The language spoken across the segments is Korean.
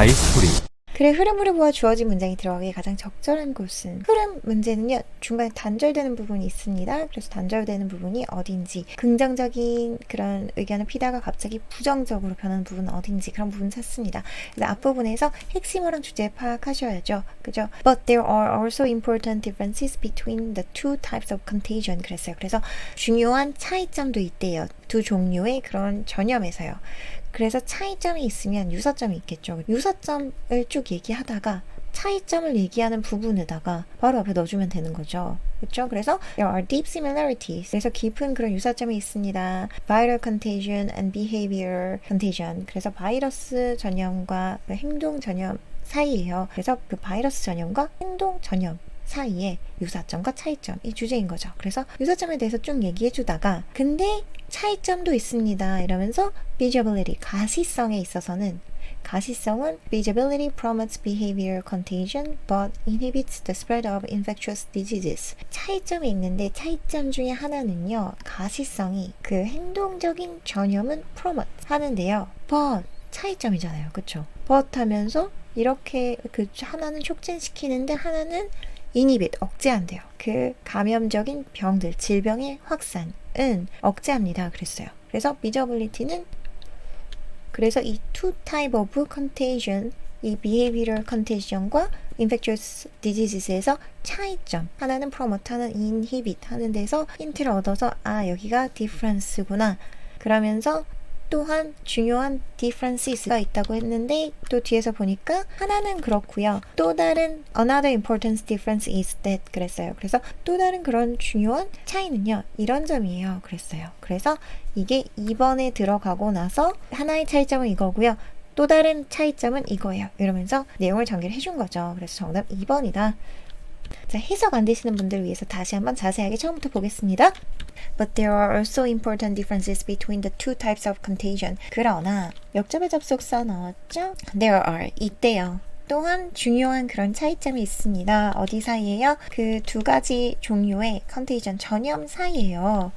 가의 스토리. 글의 흐름으로 보아 주어진 문장이 들어가기 가장 적절한 곳은 흐름 문제는요 중간에 단절되는 부분이 있습니다. 그래서 단절되는 부분이 어딘지 긍정적인 그런 의견을 피다가 갑자기 부정적으로 변하는 부분은 어딘지 그런 부분 찾습니다. 그래서 앞부분에서 핵심어랑 주제 파악하셔야죠. 그죠? But there are also important differences between the two types of contagion 그랬어요. 그래서 중요한 차이점도 있대요. 두 종류의 그런 전염에서요. 그래서 차이점이 있으면 유사점이 있겠죠. 유사점을 쭉 얘기하다가 차이점을 얘기하는 부분에다가 바로 앞에 넣어주면 되는 거죠. 그렇죠? 그래서 there are deep similarities. 그래서 깊은 그런 유사점이 있습니다. Viral contagion and behavior contagion. 그래서 바이러스 전염과 행동 전염 사이예요. 그래서 그 바이러스 전염과 행동 전염 사이의 유사점과 차이점이 주제인 거죠. 그래서 유사점에 대해서 쭉 얘기해 주다가 근데 차이점도 있습니다. 이러면서 visibility, 가시성에 있어서는 가시성은 visibility promotes behavior contagion but inhibits the spread of infectious diseases. 차이점이 있는데 차이점 중에 하나는요. 가시성이 그 행동적인 전염은 promote 하는데요. but 차이점이잖아요. 그쵸? but 하면서 이렇게 그 하나는 촉진시키는데 하나는 inhibit, 억제한대요. 그 감염적인 병들, 질병의 확산은 억제합니다. 그랬어요. 그래서 visibility는 그래서 이 two type of contagion, 이 behavioral contagion과 infectious diseases에서 차이점, 하나는 promote, 하나는 inhibit 하는 데서 힌트를 얻어서 아 여기가 difference구나. 그러면서 또한 중요한 differences가 있다고 했는데 또 뒤에서 보니까 하나는 그렇고요. 또 다른 another important difference is that 그랬어요. 그래서 또 다른 그런 중요한 차이는요. 이런 점이에요. 그랬어요. 그래서 이게 2번에 들어가고 나서 하나의 차이점은 이거고요. 또 다른 차이점은 이거예요. 이러면서 내용을 전개를 해준 거죠. 그래서 정답 2번이다. 자, 해석 안 되시는 분들을 위해서 다시 한번 자세하게 처음부터 보겠습니다. But there are also important differences between the two types of contagion. 그러나 역접의 접속사 나왔죠? There are, 있대요. 또한 중요한 그런 차이점이 있습니다. 어디 사이에요? 그 두 가지 종류의 contagion, 전염 사이에요.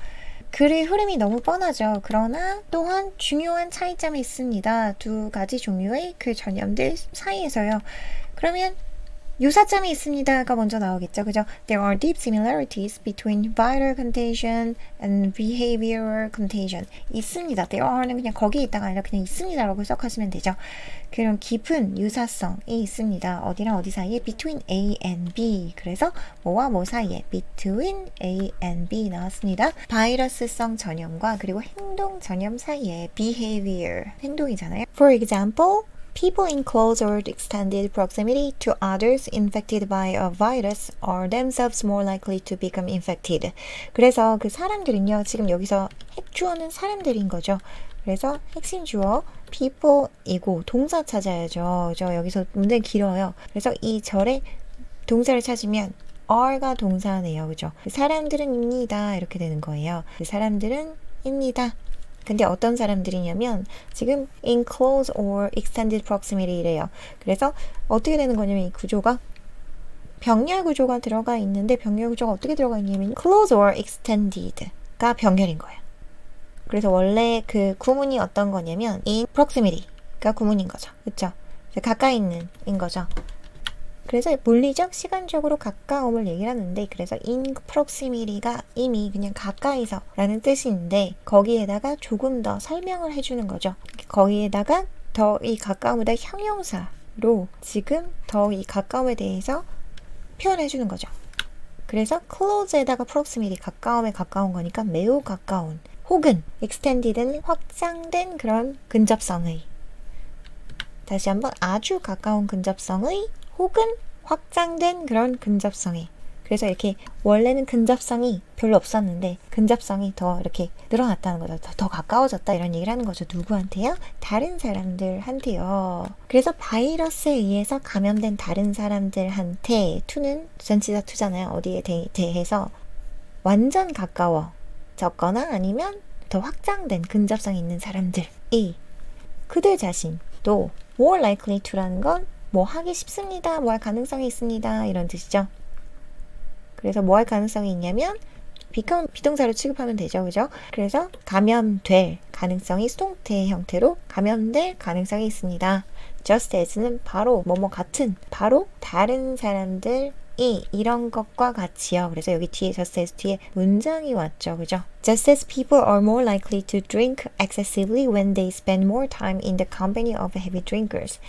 글의 흐름이 너무 뻔하죠. 그러나 또한 중요한 차이점이 있습니다. 두 가지 종류의 그 전염들 사이에서요. 그러면 유사점이 있습니다가 먼저 나오겠죠. 그죠? There are deep similarities between viral contagion and behavioral contagion. 있습니다. There are는 그냥 거기에 있다가 아니라 그냥 있습니다라고 해석하시면 되죠. 그런 깊은 유사성이 있습니다. 어디랑 어디 사이에? Between A and B. 그래서 뭐와 뭐 사이에? Between A and B 나왔습니다. 바이러스성 전염과 그리고 행동 전염 사이에 behavior, 행동이잖아요. For example, people in close or extended proximity to others infected by a virus are themselves more likely to become infected. 그래서 그 사람들은요, 지금 여기서 핵주어는 사람들인 거죠. 그래서 핵심 주어 people이고 동사 찾아야죠. 여기서 문제 길어요. 그래서 이 절에 동사를 찾으면 are가 동사네요. 그죠? 사람들은 입니다. 이렇게 되는 거예요. 사람들은 입니다. 근데 어떤 사람들이냐면 지금 in close or extended proximity래요. 그래서 어떻게 되는 거냐면 이 구조가 병렬 구조가 들어가 있는데 병렬 구조가 어떻게 들어가 있냐면 close or extended가 병렬인 거예요. 그래서 원래 그 구문이 어떤 거냐면 in proximity가 구문인 거죠. 그렇죠? 가까이 있는 인 거죠. 그래서 물리적, 시간적으로 가까움을 얘기를 하는데 그래서 in proximity가 이미 그냥 가까이서 라는 뜻인데 거기에다가 조금 더 설명을 해주는 거죠. 거기에다가 더 이 가까움에다 형용사로 지금 더 이 가까움에 대해서 표현해 주는 거죠. 그래서 close에다가 proximity, 가까움에 가까운 거니까 매우 가까운 혹은 extended는 확장된 그런 근접성의 다시 한번 아주 가까운 근접성의 혹은 확장된 그런 근접성이 그래서 이렇게 원래는 근접성이 별로 없었는데 근접성이 더 이렇게 늘어났다는 거죠. 더 가까워졌다 이런 얘기를 하는 거죠. 누구한테요? 다른 사람들한테요. 그래서 바이러스에 의해서 감염된 다른 사람들한테 to는 전치사 to잖아요. 어디에 대해서 완전 가까워졌거나 아니면 더 확장된 근접성이 있는 사람들이 그들 자신도 more likely to라는 건 뭐 하기 쉽습니다. 뭐 할 가능성이 있습니다. 이런 뜻이죠. 그래서 뭐 할 가능성이 있냐면 비동사로 취급하면 되죠. 그죠? 그래서 감염될 가능성이 수동태 형태로 감염될 가능성이 있습니다. just as는 바로 뭐뭐 같은, 바로 다른 사람들이 이런 것과 같이요. 그래서 여기 뒤에 just as 뒤에 문장이 왔죠. 그죠? Just as people are more likely to drink excessively when they spend more time in the company of heavy drinkers.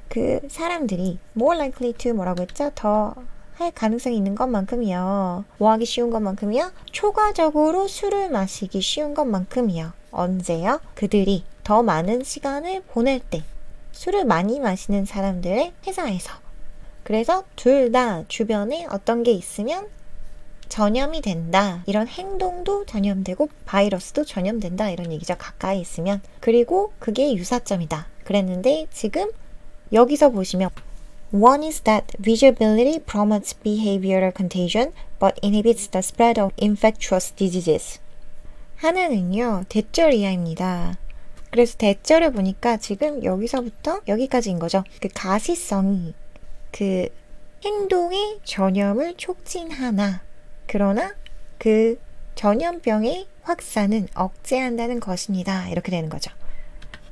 그 사람들이 more likely to 뭐라고 했죠? 더 할 가능성이 있는 것만큼이요. 뭐 하기 쉬운 것만큼이요? 초과적으로 술을 마시기 쉬운 것만큼이요. 언제요? 그들이 더 많은 시간을 보낼 때. 술을 많이 마시는 사람들의 회사에서. 그래서 둘 다 주변에 어떤 게 있으면 전염이 된다. 이런 행동도 전염되고 바이러스도 전염된다. 이런 얘기죠. 가까이 있으면. 그리고 그게 유사점이다. 그랬는데 지금 여기서 보시면 One is that visibility promotes behavioral contagion but inhibits the spread of infectious diseases. 하나는요. 대절 이하입니다. 그래서 대절을 보니까 지금 여기서부터 여기까지인 거죠. 그 가시성이 그 행동의 전염을 촉진하나 그러나 그 전염병의 확산은 억제한다는 것입니다. 이렇게 되는 거죠.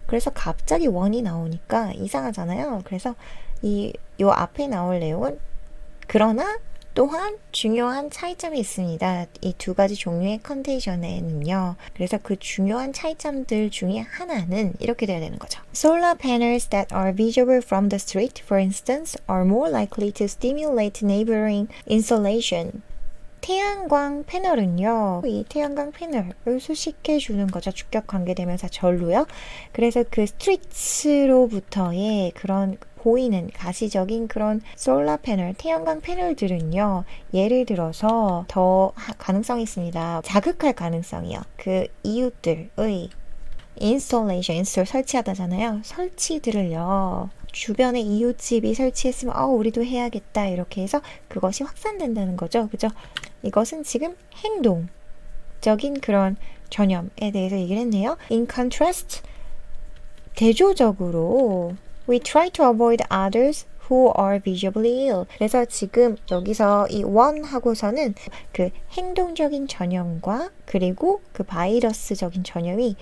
그래서 갑자기 원이 나오니까 이상하잖아요. 그래서 요 앞에 나올 내용은 그러나 또한 중요한 차이점이 있습니다. 이 두 가지 종류의 컨디션에는요. 그래서 그 중요한 차이점들 중에 하나는 이렇게 돼야 되는 거죠. Solar panels that are visible from the street, for instance, are more likely to stimulate neighboring insolation. 태양광 패널은요. 이 태양광 패널을 수식해 주는 거죠. 주격 관계대명사 절로요. 그래서 그 스트리트로부터의 그런 보이는 가시적인 그런 솔라 패널, 태양광 패널들은요. 예를 들어서 더 가능성이 있습니다. 자극할 가능성이요. 그 이웃들의 인스톨레이션 설치하다잖아요. 설치들을요. 주변에 이웃집이 설치했으면 우리도 해야겠다 이렇게 해서 그것이 확산된다는 거죠. 그죠? 이것은 지금 행동적인 그런 전염에 대해서 얘기를 했네요. In contrast, 대조적으로 we try to avoid others who are visibly ill. 그래서 지금 여기서 이 one 하고서는 그 행동적인 전염과 그리고 그 바이러스적인 전염이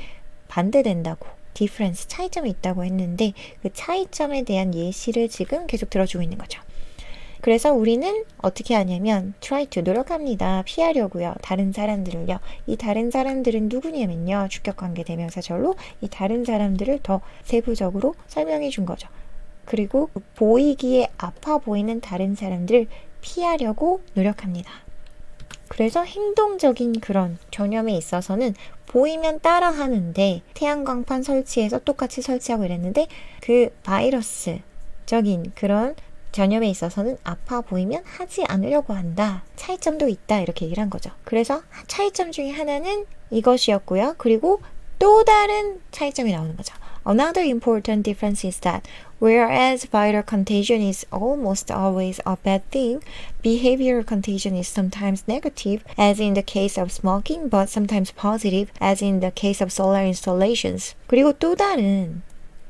반대된다고 difference, 차이점이 있다고 했는데 그 차이점에 대한 예시를 지금 계속 들어주고 있는 거죠. 그래서 우리는 어떻게 하냐면 try to 노력합니다. 피하려고요. 다른 사람들을요. 이 다른 사람들은 누구냐면요. 주격관계 대명사절로 이 다른 사람들을 더 세부적으로 설명해 준 거죠. 그리고 보이기에 아파 보이는 다른 사람들을 피하려고 노력합니다. 그래서 행동적인 그런 전염에 있어서는 보이면 따라 하는데 태양광판 설치해서 똑같이 설치하고 이랬는데 그 바이러스적인 그런 전염에 있어서는 아파 보이면 하지 않으려고 한다. 차이점도 있다. 이렇게 얘기를 한 거죠. 그래서 차이점 중에 하나는 이것이었고요. 그리고 또 다른 차이점이 나오는 거죠. Another important difference is that whereas viral contagion is almost always a bad thing, behavioral contagion is sometimes negative, as in the case of smoking, but sometimes positive, as in the case of solar installations. 그리고 또 다른,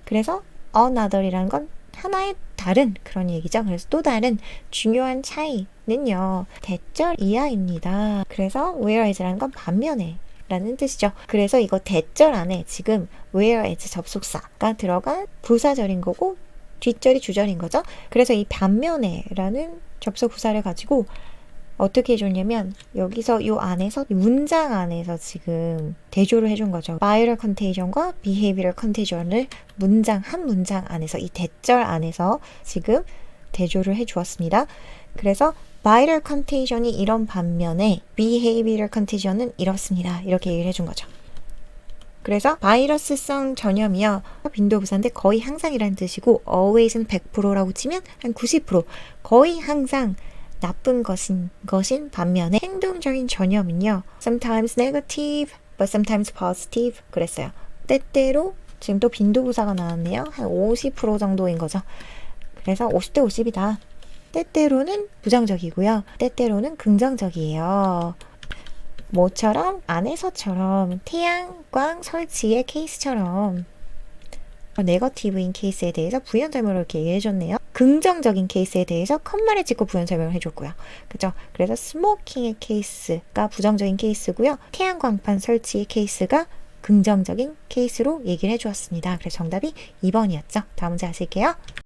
그래서 another이라는 건 하나의 다른 그런 얘기죠. 그래서 또 다른 중요한 차이는요. 대절 이하입니다. 그래서 whereas라는 건 반면에 라는 뜻이죠. 그래서 이거 대절 안에 지금 whereas 접속사가 들어간 부사절인 거고 뒷절이 주절인 거죠. 그래서 이 반면에 라는 접속 부사를 가지고 어떻게 해줬냐면 여기서 이 안에서 문장 안에서 지금 대조를 해준 거죠. viral contagion과 behavioral contagion을 한 문장 안에서 이 대절 안에서 지금 대조를 해주었습니다. 그래서 viral contagion이 이런 반면에 behavioral contagion은 이렇습니다. 이렇게 얘기를 해준 거죠. 그래서 바이러스성 전염이요. 빈도부사인데 거의 항상이라는 뜻이고 always는 100%라고 치면 한 90% 거의 항상 나쁜 것인 반면에 행동적인 전염은요. sometimes negative but sometimes positive 그랬어요. 때때로 지금 또 빈도부사가 나왔네요. 한 50% 정도인 거죠. 그래서 50대 50이다. 때때로는 부정적이고요. 때때로는 긍정적이에요. 뭐처럼? 안에서처럼 태양광 설치의 케이스처럼 네거티브인 케이스에 대해서 부연절모로 이렇게 얘기해줬네요. 긍정적인 케이스에 대해서 컴마를 찍고 부연 설명을 해줬고요. 그죠? 그래서 스모킹의 케이스가 부정적인 케이스고요. 태양광판 설치의 케이스가 긍정적인 케이스로 얘기를 해주었습니다. 그래서 정답이 2번이었죠. 다음 문제 하실게요.